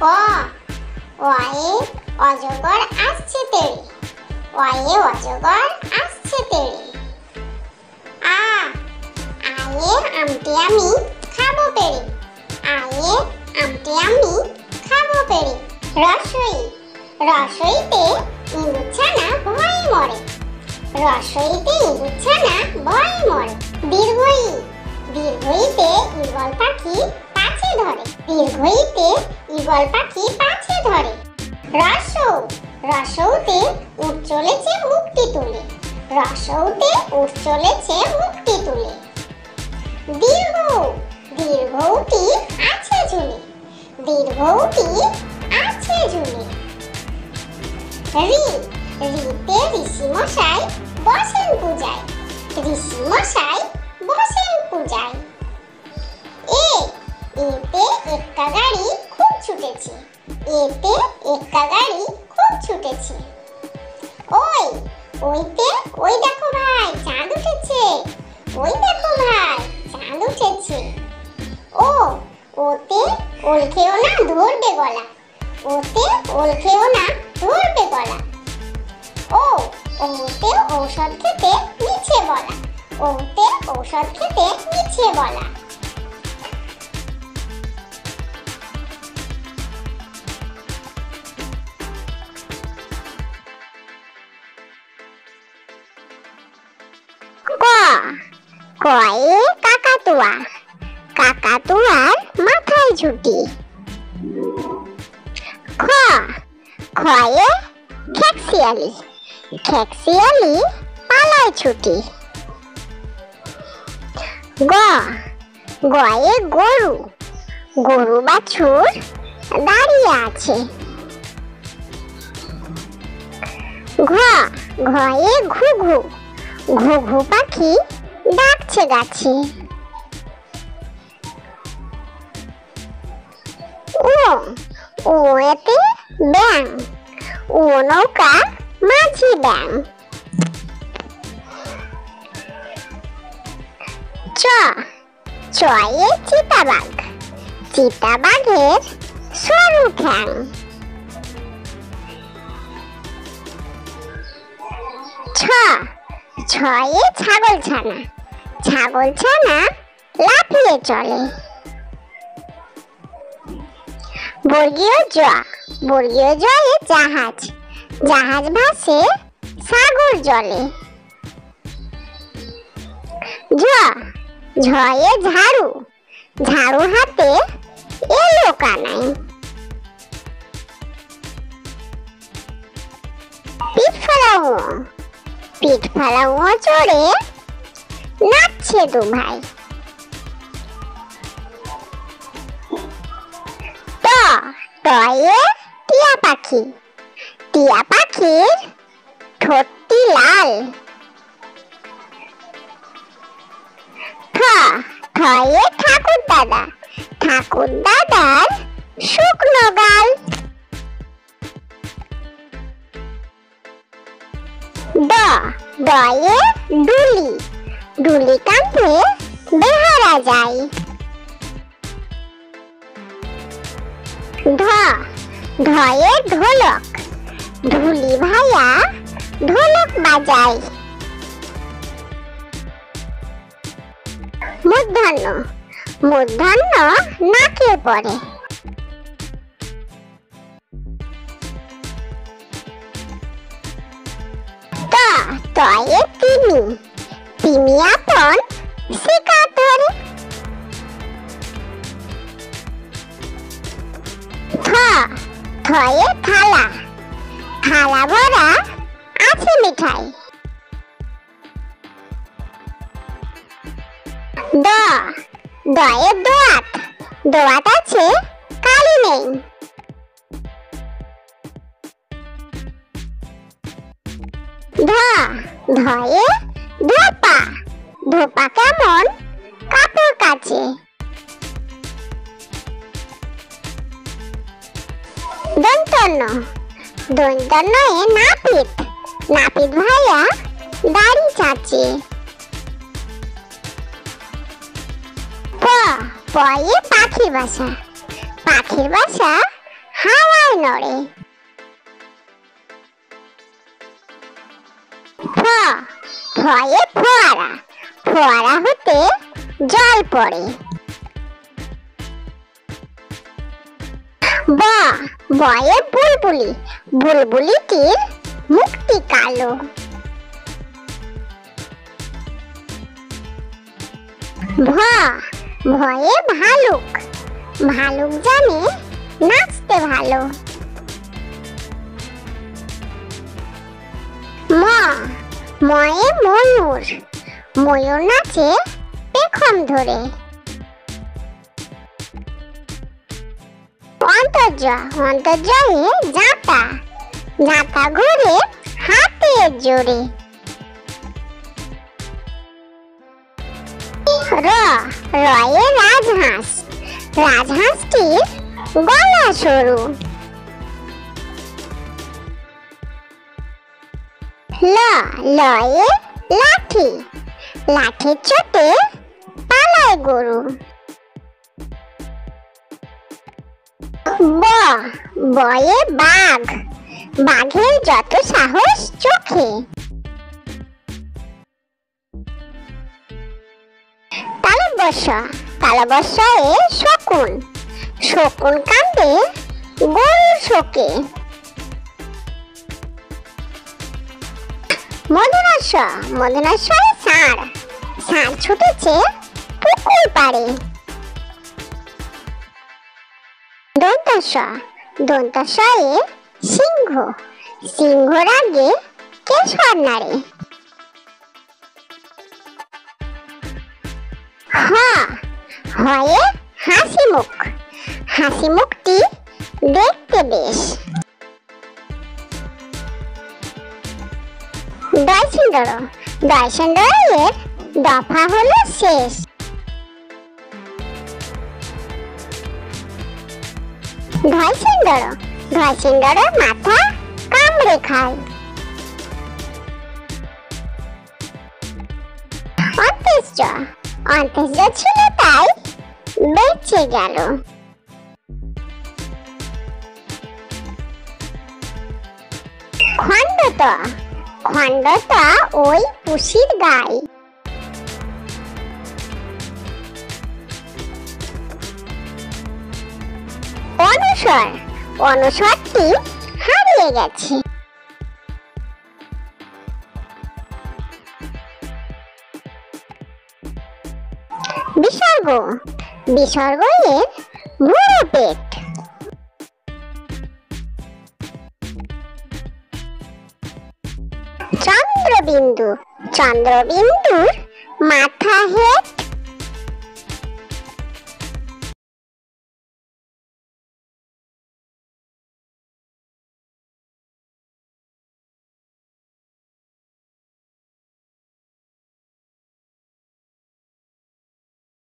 ক অয়ে অজগর আসছে তেড়ে, অয়ে অজগর আসছে তেড়ে। আয়ে আমটি আমি খাবো পেড়ে, আয়ে আমটি আমি খাবো পেড়ে। রসই রসইতে ইঁদুর ছানা ভয়ে মরে, রসইতে ইঁদুর ছানা ভয়ে মরে। দীর্ঘই দীর্ঘইতে ঈগল পাখি পাছে ধরে, দীর্ঘইতে ঈগল পাখি পাছে ধরে। রসৌ রসৌতে উঠ চলেছে মুক্তি তুলে, রসৌতে উঠ চলেছে মুক্তি তুলে। দীর্ঘ দীর্ঘৌটি আছে ঝুলে, দীর্ঘৌটি আছে ঝুলে। ঋ ঋতে ঋষি মশাই বসেন পূজায়, ঋষি মশাই বসেন পূজায়। এতে এক্কা গাড়ি খুব ছুটেছে, এতে এক্কা গাড়ি খুব ছুটেছে। ওইতে ওই দেখো ভাই চাঁদ উঠেছে, ওই দেখো ভাই চাঁদ উঠেছে। ওতে ওল খেও না ধরবে গলা, ওতে ওল খেও না ধরবে গলা। ওতে ঔষধ খেতে মিছে বলা, ওতে ঔষধ খেতে মিছে বলা। কয়ে কাকাতুয়া, কাকাতুয়ার মাথায় ঝুঁটি। খয়ে খেকশিয়ালি, খেকশিয়ালি পালায় ছুটি। গয়ে গরু, গরু বাছুর দাঁড়িয়ে আছে। ঘয়ে ঘুঘু, ঘুঘু পাখি ডাকছে গাছে। ওতে ব্যাং, ও নৌকা মাঝি ব্যাং। চয়ে চিতাবাঘ, চিতাবাঘের সরু ঠ্যাং। ছয়ে ছাগল ছানা, ছাগল ছানা লাফিয়ে চলে। বর্গীয় জ, বর্গীয় জয়ে জাহাজ, জাহাজ ভাসে সাগর জলে। ঝয়ে ঝাড়ু, ঝাড়ু হাতে এলো কানাই। পিঠ ফেলাও, পিঠ ফেলাও চড়ে নাচছে দু ভাই। টয়ে টিয়া পাখি, টিয়া পাখির ঠোঁটটি লাল। ঠয়ে ঠাকুর দাদা, ঠাকুর দাদার শুকনো গাল। ডয়ে ডুলি, ডুলি কাঁধে বেহারা যায়। ঢয়ে ঢোলক, ঢুলি ভাইয়া ঢোলক বাজায়। মূর্ধন্য, মূর্ধন্য নাকে পড়ে। তয়ে তিমি, তিমি আপন শিকার ধরে। থয়ে থালা, থালা ভরা আছে মিঠাই। দয়ে দোয়াত, দোয়াত আছে কালি নেই। ধয়ে ধোপা, ধোপা কেমন কাপড় কাচে। দন্তন্য, দন্তন্য এ নাপিত, নাপিত ভাইয়া দাড়ি চাচে। পয়ে পাখির বাসা, পাখির বাসা হাওয়ায় নড়ে। ফ ফয়ে ফোয়ারা, ফোয়ারা হতে জল পড়ে। ব বয়ে বুলবুলি, বুলবুলিটির মুখটি কালো। ভ ভয়ে ভালুক, ভালুক জানে নাচতে ভালো। ম ময়ে ময়ূর, ময়ূর নাচে পেখম ধরে। অন্তর্য অন্তর্জয়ে জাঁতা, জাঁতা ঘুরে হাতের জোরে। র রয়ে রাজহাঁস, রাজহাঁসটির গলা সরু। ল লয়ে লাঠি, লাঠির চোটে পালায় গরু। ব বয়ে বাঘ, বাঘের যত সাহস চোখে। তালব্য তালব্যয়ে শকুন, শকুন কাঁদে গরুর শোকে। মধুরাশয়ে ষাঁড়, ষাঁড় ছুটেছে পুকুর পাড়ে। দন্তস্বয়ে সিংহ, সিংহ রাগে কেশর নাড়ে। হ হয়ে হাসি মুখ, হাসি মুখটি দেখতে বেশ। দয়সিন্দর দফা হলো শেষ। ধয়সিন্দরের মাথা কামড়ে খায়। অন্ত্যেষ্য ছিল তাই বেঁচে গেল। খণ্ডত ওই পুষির গাই। অনুস্বরটি হারিয়ে গেছে। বিসর্গ এর ভুরু পেট। চন্দ্রবিন্দুর মাথা হেড